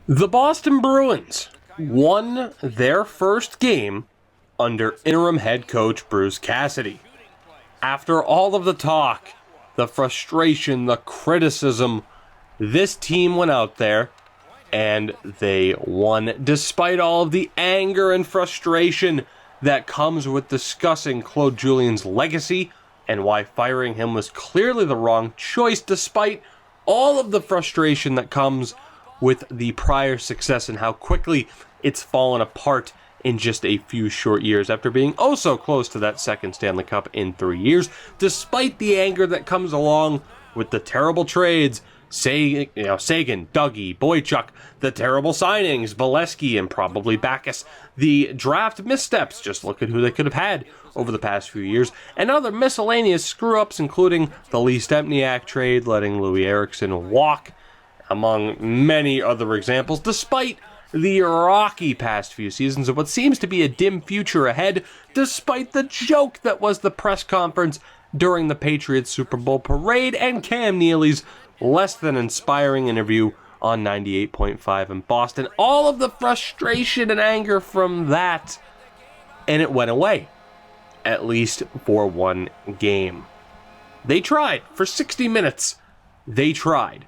The Boston Bruins won their first game under interim head coach Bruce Cassidy. After all of the talk, the frustration, the criticism, this team went out there and they won despite all of the anger and frustration that comes with discussing Claude Julien's legacy and why firing him was clearly the wrong choice, despite all of the frustration that comes with the prior success and how quickly it's fallen apart in just a few short years after being oh so close to that second Stanley Cup in 3 years, despite the anger that comes along with the terrible trades, Sagan, Tougie, Boychuk, the terrible signings, Bolesky, and probably Backes, the draft missteps, just look at who they could have had over the past few years, and other miscellaneous screw-ups, including the Lee Stempniak trade, letting Louis Eriksson walk, among many other examples, despite the rocky past few seasons of what seems to be a dim future ahead, despite the joke that was the press conference during the Patriots Super Bowl parade and Cam Neely's less than inspiring interview on 98.5 in Boston. All of the frustration and anger from that, and it went away, at least for one game. They tried for 60 minutes. They tried.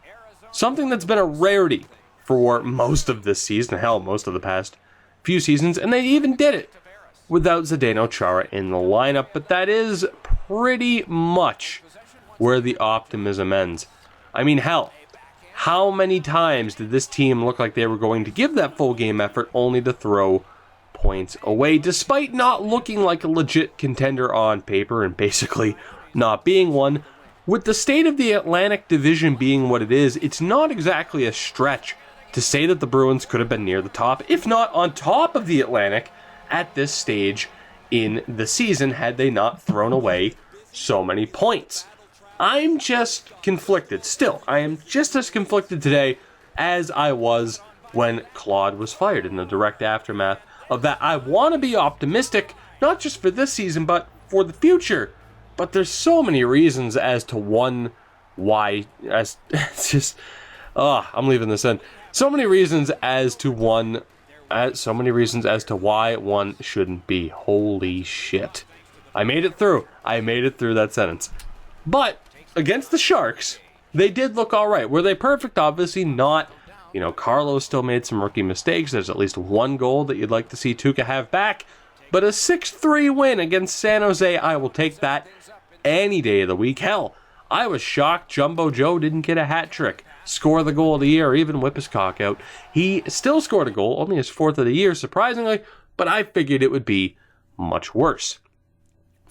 Something that's been a rarity for most of this season, hell, most of the past few seasons, and they even did it without Zdeno Chara in the lineup, but that is pretty much where the optimism ends. I mean, hell, how many times did this team look like they were going to give that full game effort only to throw points away, despite not looking like a legit contender on paper and basically not being one? With the state of the Atlantic Division being what it is, it's not exactly a stretch to say that the Bruins could have been near the top, if not on top of the Atlantic, at this stage in the season had they not thrown away so many points. I'm just conflicted. Still, I am just as conflicted today as I was when Claude was fired in the direct aftermath of that. I want to be optimistic, not just for this season, but for the future. But there's so many reasons as to why, it's just, I'm leaving this in. So many reasons as to why one shouldn't be. Holy shit. I made it through that sentence. But against the Sharks, they did look all right. Were they perfect? Obviously not. Carlos still made some rookie mistakes. There's at least one goal that you'd like to see Tuukka have back. But a 6-3 win against San Jose, I will take that any day of the week. Hell, I was shocked Jumbo Joe didn't get a hat trick, score the goal of the year, or even whip his cock out. He still scored a goal, only his fourth of the year, surprisingly, but I figured it would be much worse.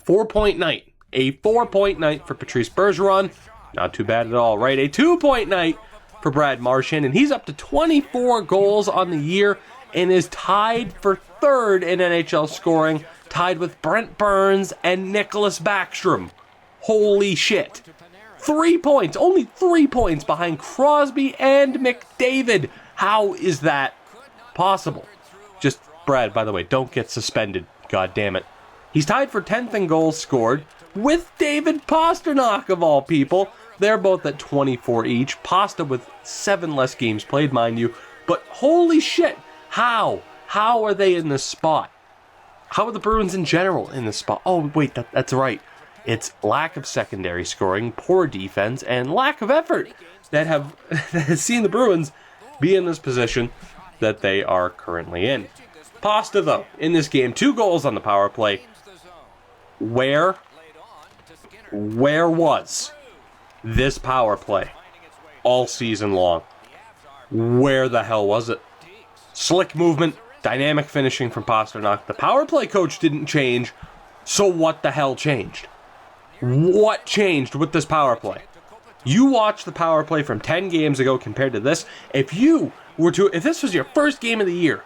4-point night. A 4-point night for Patrice Bergeron. Not too bad at all, right? A 2-point night for Brad Marchand, and he's up to 24 goals on the year and is tied for third in NHL scoring, tied with Brent Burns and Nicholas Backstrom. Holy shit. 3 points, only 3 points behind Crosby and McDavid. How is that possible? Just, Brad, by the way, don't get suspended. God damn it. He's tied for 10th in goals scored with David Pastrnak, of all people. They're both at 24 each. Pasta with 7 less games played, mind you. But holy shit. How? How are they in this spot? How are the Bruins in general in this spot? Oh, wait, that's right. It's lack of secondary scoring, poor defense, and lack of effort that has seen the Bruins be in this position that they are currently in. Pasta, though, in this game, 2 goals on the power play. Where was this power play all season long? Where the hell was it? Slick movement, dynamic finishing from Pastrnak. The power play coach didn't change, so what the hell changed? What changed with this power play? You watch the power play from 10 games ago compared to this. If this was your first game of the year,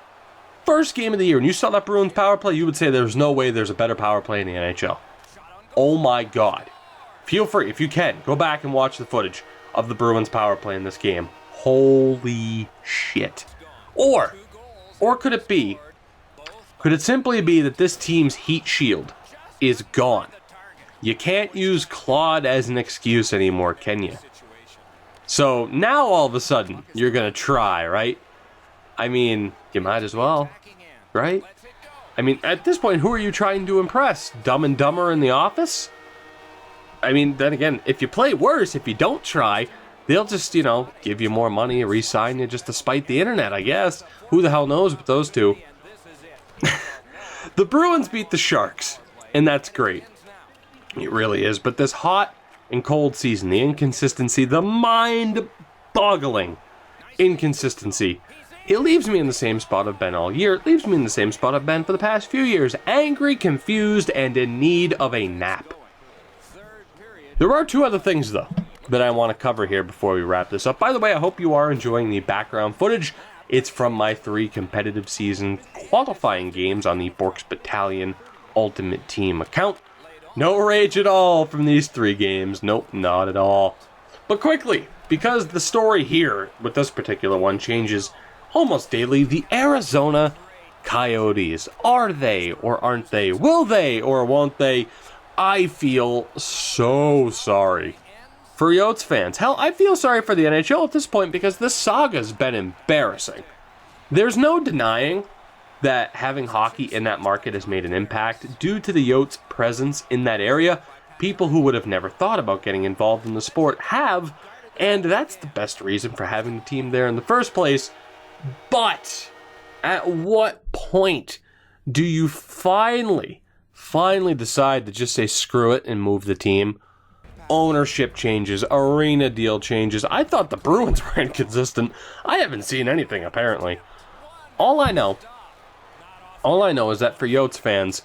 and you saw that Bruins power play, you would say there's no way there's a better power play in the NHL. Oh my God. Feel free, if you can, go back and watch the footage of the Bruins power play in this game. Holy shit. Or could it simply be that this team's heat shield is gone? You can't use Claude as an excuse anymore, can you? So now all of a sudden, you're going to try, right? I mean, you might as well, right? I mean, at this point, who are you trying to impress? Dumb and Dumber in The Office? I mean, then again, if you play worse, if you don't try, they'll just, give you more money, re-sign you just to spite the internet, I guess. Who the hell knows with those two? The Bruins beat the Sharks, and that's great. It really is. But this hot and cold season, the inconsistency, the mind-boggling inconsistency, it leaves me in the same spot I've been all year. It leaves me in the same spot I've been for the past few years. Angry, confused, and in need of a nap. There are two other things, though, that I want to cover here before we wrap this up. By the way, I hope you are enjoying the background footage. It's from my 3 competitive season qualifying games on the Borks Battalion Ultimate Team account. No rage at all from these 3 games. Nope, not at all. But quickly, because the story here with this particular one changes almost daily, the Arizona Coyotes. Are they or aren't they? Will they or won't they? I feel so sorry for Yotes fans. Hell, I feel sorry for the NHL at this point because this saga's been embarrassing. There's no denying that having hockey in that market has made an impact due to the Yotes' presence in that area. People who would have never thought about getting involved in the sport have, and that's the best reason for having the team there in the first place. But at what point do you finally decide to just say screw it and move the team? Ownership changes, arena deal changes. I thought the Bruins were inconsistent. I haven't seen anything, apparently. All I know is that for Yotes fans,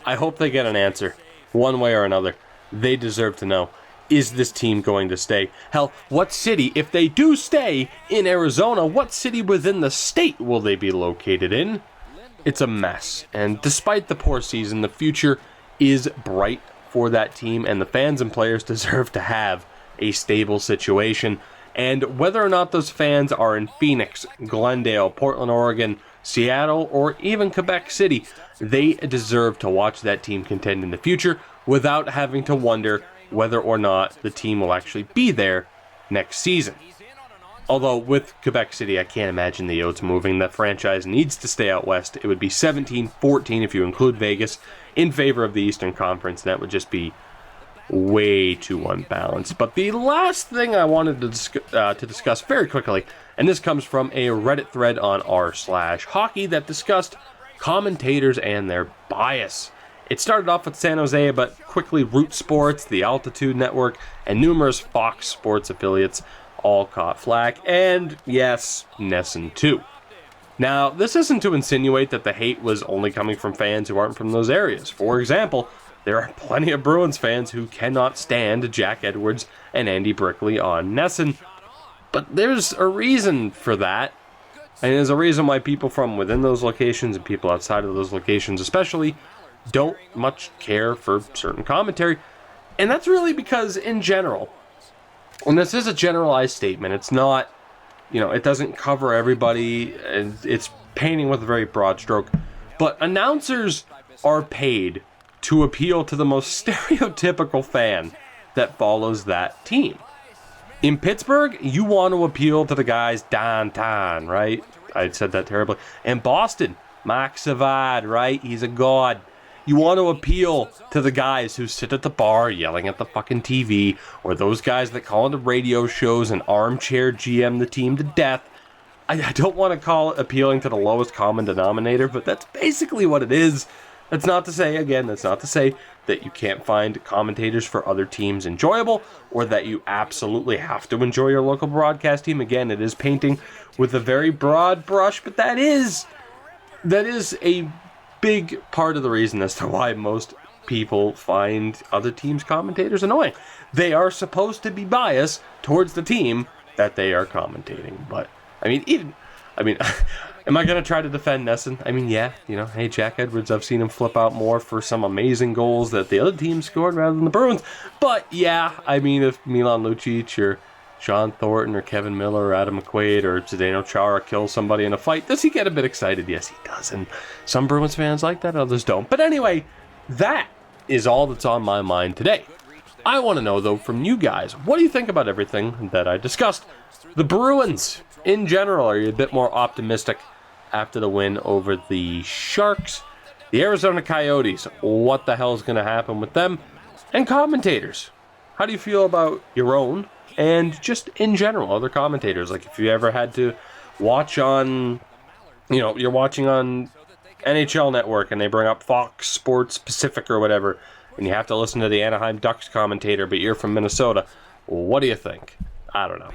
I hope they get an answer, one way or another. They deserve to know. Is this team going to stay? Hell, what city, if they do stay in Arizona, what city within the state will they be located in? It's a mess. And despite the poor season, the future is bright for that team, and the fans and players deserve to have a stable situation. And whether or not those fans are in Phoenix, Glendale, Portland, Oregon, Seattle, or even Quebec City, they deserve to watch that team contend in the future without having to wonder whether or not the team will actually be there next season. Although with Quebec City, I can't imagine the Yotes moving. That franchise needs to stay out west. It would be 17-14 if you include Vegas in favor of the Eastern Conference. That would just be way too unbalanced. But the last thing I wanted to discuss very quickly, and this comes from a Reddit thread on r/hockey that discussed commentators and their bias. It started off with San Jose, but quickly Root Sports, the Altitude Network, and numerous Fox Sports affiliates all caught flack, and yes, NESN too. Now, this isn't to insinuate that the hate was only coming from fans who aren't from those areas. For example, there are plenty of Bruins fans who cannot stand Jack Edwards and Andy Brickley on NESN, but there's a reason for that, and there's a reason why people from within those locations and people outside of those locations especially don't much care for certain commentary, and that's really because in general, and this is a generalized statement, it's not, it doesn't cover everybody, and it's painting with a very broad stroke, but announcers are paid to appeal to the most stereotypical fan that follows that team. In Pittsburgh, you want to appeal to the guys downtown, right? I said that terribly. In Boston, Mark Savard, right? He's a god. You want to appeal to the guys who sit at the bar yelling at the fucking TV, or those guys that call into radio shows and armchair GM the team to death. I don't want to call it appealing to the lowest common denominator, but that's basically what it is. That's not to say that you can't find commentators for other teams enjoyable, or that you absolutely have to enjoy your local broadcast team. Again, it is painting with a very broad brush, but that is a big part of the reason as to why most people find other teams' commentators annoying. They are supposed to be biased towards the team that they are commentating. But, am I going to try to defend NESN? Yeah, hey, Jack Edwards, I've seen him flip out more for some amazing goals that the other team scored rather than the Bruins. But, yeah, if Milan Lucic or Sean Thornton or Kevin Miller or Adam McQuaid or Zdeno Chara kill somebody in a fight, does he get a bit excited? Yes, he does. And some Bruins fans like that, others don't. But anyway, that is all that's on my mind today. I want to know, though, from you guys, what do you think about everything that I discussed? The Bruins, in general, are you a bit more optimistic after the win over the Sharks. The Arizona Coyotes, what the hell is going to happen with them? And commentators. How do you feel about your own and just in general, other commentators? Like if you ever had to watch on, you're watching on NHL Network and they bring up Fox Sports Pacific or whatever, and you have to listen to the Anaheim Ducks commentator, but you're from Minnesota. What do you think? I don't know.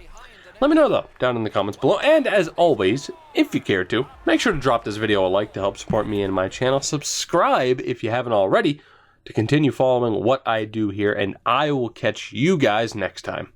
Let me know, though, down in the comments below. And as always, if you care to, make sure to drop this video a like to help support me and my channel. Subscribe if you haven't already to continue following what I do here, and I will catch you guys next time.